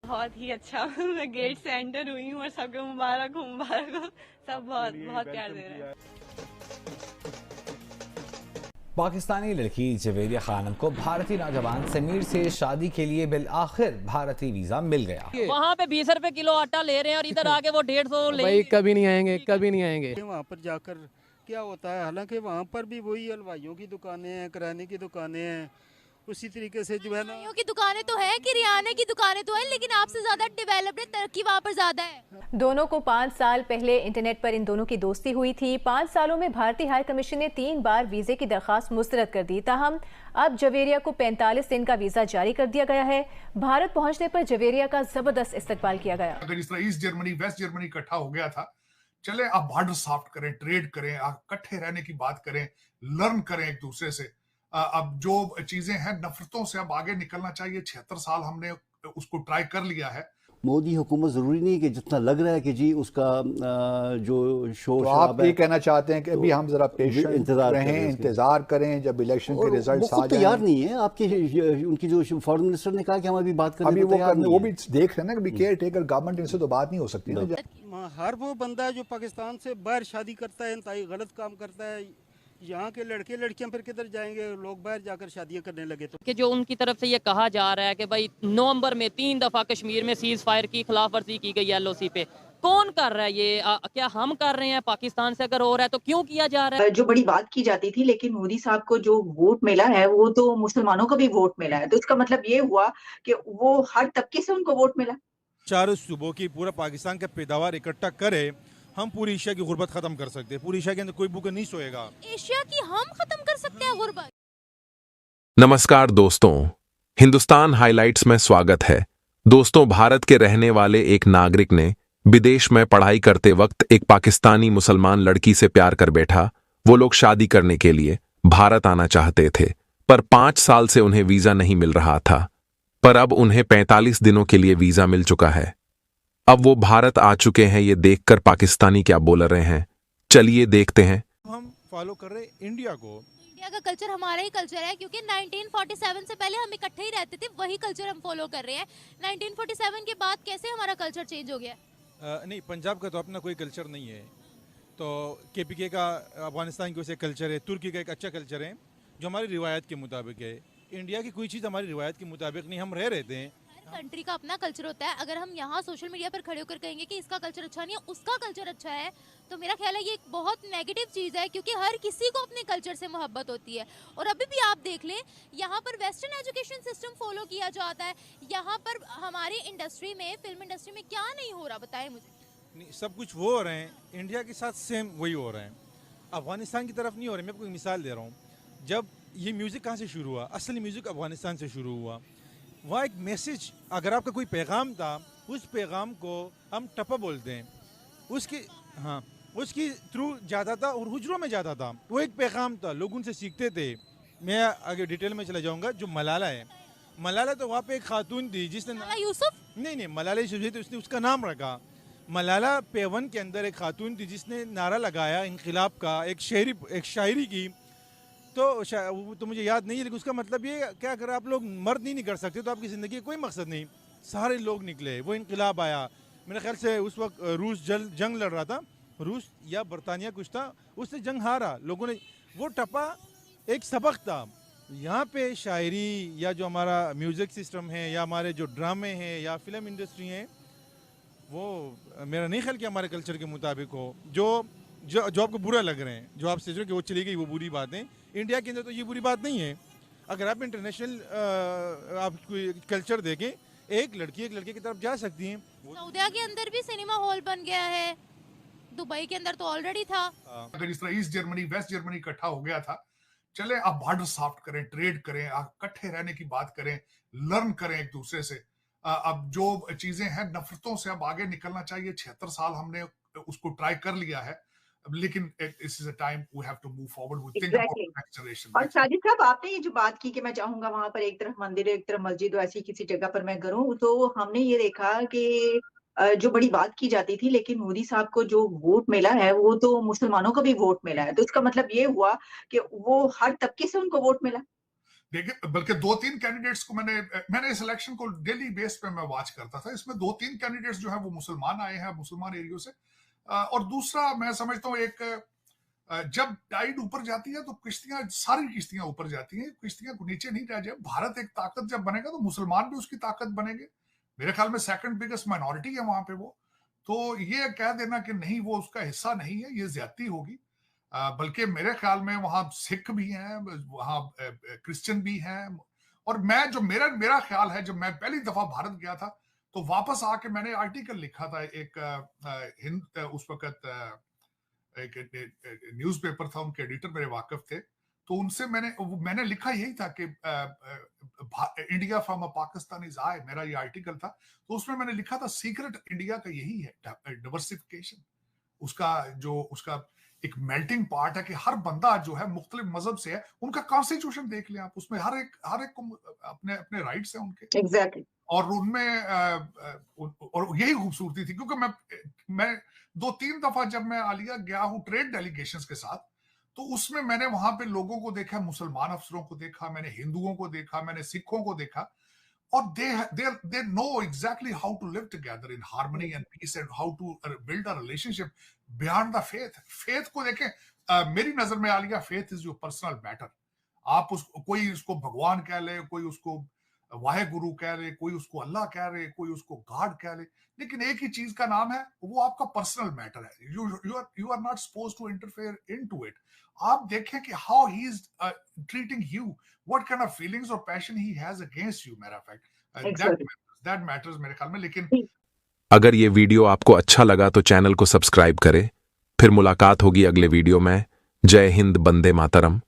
बहुत ही अच्छा मैं गेट से एंटर हुई हूँ और सबको मुबारक हो मुबारक हो। सब बहुत बहुत प्यार दे रहे हैं। पाकिस्तानी लड़की जवेरिया खानम को भारतीय नौजवान समीर से शादी के लिए बिल आखिर भारतीय वीजा मिल गया। वहाँ पे 20 रुपए किलो आटा ले रहे हैं और इधर आके वो 150 ले। भाई कभी नहीं आएंगे, कभी नहीं आएंगे। वहाँ पर जाकर क्या होता है, हालांकि वहाँ पर भी वही हलवाइयों की दुकानें हैं, किराने की दुकानें हैं, उसी तरीके से जो है ना की दुकानें तो हैं, किराने की दुकानें तो हैं, लेकिन आपसे ज्यादा डेवलप्ड तरक्की वहाँ पर ज्यादा है। दोनों को 5 साल पहले इंटरनेट पर इन दोनों की दोस्ती हुई थी। 5 सालों में भारतीय हाई कमीशन ने 3 बार वीजे की दरखास्त मुस्तरद कर दी। ताहम अब जवेरिया को 45 दिन का वीजा जारी कर दिया गया है। भारत पहुंचने पर जवेरिया का जबरदस्त इस्तकबाल किया गया। अगर इस तरह ईस्ट जर्मनी वेस्ट जर्मनी इकट्ठा हो गया था, चले अब बॉर्डर सॉफ्ट करें, ट्रेड करें, इकट्ठे रहने की बात करें, लर्न करें एक दूसरे से। अब जो चीजें हैं नफरतों से अब आगे निकलना चाहिए। 76 साल हमने उसको ट्राई कर लिया है। मोदी हुकूमत जरूरी नहीं कि जितना लग रहा है कि जी उसका जो शोर तो आप ये कहना चाहते हैं कि अभी हम जरा पेशेंट रहें, इंतजार करें जब इलेक्शन के रिजल्ट्स आ जाएं। तैयार नहीं है आपके उनकी जो फॉरेन मिनिस्टर ने कहा कि हम अभी बात करने को तैयार नहीं है। वो भी देख रहे हैं ना कि केयर टेकर गवर्नमेंट, इनसे तो बात नहीं हो सकती ना। हर वो बंदा जो पाकिस्तान से बाहर शादी करता है, इंतहाई गलत काम करता है। यहाँ के लड़के लड़कियां फिर किधर जाएंगे, लोग बाहर जाकर शादियां करने लगे। तो कि जो उनकी तरफ से ये कहा जा रहा है कि भाई नवंबर में 3 दफा कश्मीर में सीज फायर की खिलाफ वर्जी की गई LOC पे, कौन कर रहा है ये? क्या हम कर रहे हैं? पाकिस्तान से अगर हो रहा है तो क्यों किया जा रहा है? जो बड़ी बात की जाती थी, लेकिन मोदी साहब को जो वोट मिला है वो तो मुसलमानों का भी वोट मिला है। तो इसका मतलब ये हुआ कि वो हर तबके से उनको वोट मिला। चारों सूबों की पूरा पाकिस्तान का पैदावार इकट्ठा करे, हम पूरी एशिया की गुर्बत खत्म कर सकते हैं। पूरी एशिया के अंदर कोई भूखा नहीं सोएगा। एशिया की हम खत्म कर सकते हैं गुर्बत। नमस्कार दोस्तों, हिंदुस्तान हाइलाइट्स में स्वागत है। दोस्तों, भारत के रहने वाले एक नागरिक ने विदेश में पढ़ाई करते वक्त एक पाकिस्तानी मुसलमान लड़की से प्यार कर बैठा। वो लोग शादी करने के लिए भारत आना चाहते थे, पर 5 साल से उन्हें वीजा नहीं मिल रहा था। पर अब उन्हें 45 दिनों के लिए वीजा मिल चुका है। अब वो भारत आ चुके हैं। ये देखकर पाकिस्तानी क्या बोल रहे हैं, चलिए देखते हैं। हम फॉलो कर रहे हैं इंडिया को। इंडिया का कल्चर हमारा ही कल्चर है, क्योंकि 1947 से पहले हम इकट्ठे ही रहते थे, वही कल्चर हम फॉलो कर रहे हैं। 1947 के बाद कैसे हमारा कल्चर चेंज हो गया? नहीं, पंजाब का तो अपना कोई कल्चर नहीं है। तो KPK का अफगानिस्तान की वजह से कल्चर है, तुर्की का एक अच्छा कल्चर है जो हमारी रिवायत के मुताबिक है। इंडिया की कोई चीज़ हमारी रिवायत के मुताबिक नहीं, हम रह रहते हैं। कंट्री का अपना कल्चर होता है। अगर हम यहाँ सोशल मीडिया पर खड़े होकर कहेंगे कि इसका कल्चर अच्छा नहीं है, उसका कल्चर अच्छा है, तो मेरा ख्याल है ये एक बहुत नेगेटिव चीज़ है, क्योंकि हर किसी को अपने कल्चर से मोहब्बत होती है। और अभी भी आप देख लें, यहाँ पर वेस्टर्न एजुकेशन सिस्टम फॉलो किया जाता है। यहाँ पर हमारी इंडस्ट्री में, फिल्म इंडस्ट्री में क्या नहीं हो रहा, बताएं मुझे। नहीं, सब कुछ वो हो रहे हैं, इंडिया के साथ सेम वही हो रहे हैं। अफगानिस्तान की तरफ नहीं हो रहे। मैं आपको एक मिसाल दे रहा हूँ। जब ये म्यूज़िक कहाँ से शुरू हुआ? असली म्यूज़िक अफगानिस्तान से शुरू हुआ। वहाँ एक मैसेज, अगर आपका कोई पैगाम था, उस पैगाम को हम टप्पा बोलते हैं, उसकी थ्रू जाता था और हुजरों में जाता था। वो एक पैगाम था, लोग उनसे सीखते थे। मैं आगे डिटेल में चला जाऊँगा। जो मलाला है, मलाला तो वहाँ पे एक खातून थी जिसने यूसुफ नहीं मलाला यूसुफ थी, उसने उसका नाम रखा। मलाला पेवन के अंदर एक खातून थी जिसने नारा लगाया इनकलाब का, एक शायरी की। तो मुझे याद नहीं है, लेकिन उसका मतलब ये क्या, अगर आप लोग मर्द नहीं कर सकते तो आपकी ज़िंदगी कोई मकसद नहीं। सारे लोग निकले, वो इनकलाब आया। मेरे ख्याल से उस वक्त रूस जंग लड़ रहा था, रूस या बरतानिया कुछ था, उससे जंग हारा। लोगों ने वो टप्पा एक सबक था। यहाँ पे शायरी या जो हमारा म्यूज़िक सिस्टम है या हमारे जो ड्रामे हैं या फिल्म इंडस्ट्री हैं, वो मेरा नहीं ख्याल कि हमारे कल्चर के मुताबिक हो। जो आपको बुरा लग रहे हैं, जो आप सोच रहे हैं कि वो चली गई, वो बुरी बात है। इंडिया के अंदर तो ये बुरी बात नहीं है। अगर आप इंटरनेशनल आप कोई कल्चर देखें, एक लड़के की तरफ जा सकती हैं। सऊदिया के अंदर भी सिनेमा हॉल बन गया है, दुबई के अंदर तो ऑलरेडी था। अगर इस तरह ईस्ट जर्मनी वेस्ट जर्मनी इकट्ठा हो गया था, चले अब बॉर्डर सॉफ्ट करें, ट्रेड करें, इकट्ठे रहने की बात करें, लर्न करें एक दूसरे से। अब जो चीजें हैं नफरतों से अब आगे निकलना चाहिए। 76 साल हमने उसको ट्राई कर लिया है, लेकिन this is a time we have to move forward with think about next generation. और साजिद साहब, आपने ये जो बात की कि मैं चाहूंगा वहां पर एक तरफ मंदिर है, एक तरफ मस्जिद हो, ऐसी किसी जगह पर मैं करूं, तो हमने ये देखा कि जो बड़ी बात की जाती थी, लेकिन मोदी साहब को जो वोट मिला है वो तो मुसलमानों का भी वोट मिला है। तो इसका मतलब ये हुआ कि वो हर तबके से उनको वोट मिला। देखिए, बल्कि 2-3 कैंडिडेट्स को मैंने इस इलेक्शन को डेली बेस पे मैं वॉच करता था। इसमें 2-3 कैंडिडेट्स जो है वो मुसलमान आए हैं, मुसलमान एरियो से। और दूसरा मैं समझता हूँ, जब टाइड ऊपर जाती है तो किश्तियां, सारी किश्तियां ऊपर जाती हैं, किश्तियां को नीचे नहीं रह जाए। भारत एक ताकत जब बनेगा तो मुसलमान भी उसकी ताकत बनेंगे। मेरे ख्याल में सेकंड बिगेस्ट माइनॉरिटी है वहां पे वो। तो ये कह देना कि नहीं वो उसका हिस्सा नहीं है, ये ज्यादती होगी। बल्कि मेरे ख्याल में वहां सिख भी हैं, वहां क्रिश्चियन भी हैं। और मेरा ख्याल है, जब मैं पहली दफा भारत गया था तो वापस आके मैंने आर्टिकल लिखा था उस वक्त एक न्यूज़पेपर था, उनके एडिटर मेरे वाकिफ थे। तो उनसे मैंने लिखा यही था कि इंडिया फ्रॉम अ पाकिस्तानी आए, मेरा ये आर्टिकल था। तो उसमें मैंने लिखा था सीक्रेट इंडिया का यही है, डाइवर्सिफिकेशन। उसका एक मेल्टिंग पार्ट है कि हर बंदा जो है मुख्तलिफ मजहब से है। उनका कॉन्स्टिट्यूशन देख लें आप, उसमें हर एक को अपने राइट्स हैं उनके। एग्जैक्टली। और उनमें और यही खूबसूरती थी, क्योंकि मैं 2-3 दफा जब मैं आलिया गया हूं ट्रेड डेलीगेशंस के साथ, तो उसमें मैंने वहां पे लोगों को देखा, मुसलमान अफसरों को देखा, मैंने हिंदुओं को देखा, मैंने सिखों को देखा। और they know exactly how to live together in harmony and peace and how to build a relationship beyond the faith को देखें। मेरी नजर में Alia faith is your personal matter। आप कोई उसको भगवान कह ले, कोई उसको वाहे गुरु कह रहे, कोई उसको अल्लाह कह रहे, कोई उसको गॉड कह रहे, लेकिन एक ही चीज का नाम है, वो आपका पर्सनल मैटर है। You are not supposed to interfere into it. आप देखें कि how he is treating you, what kind of feelings और passion he has against you. Matter fact that matters मेरे ख्याल में। लेकिन अगर ये वीडियो आपको अच्छा लगा तो चैनल को सब्सक्राइब करें। फिर मुलाकात होगी अगले वीडियो में। जय हिंद, वंदे मातरम।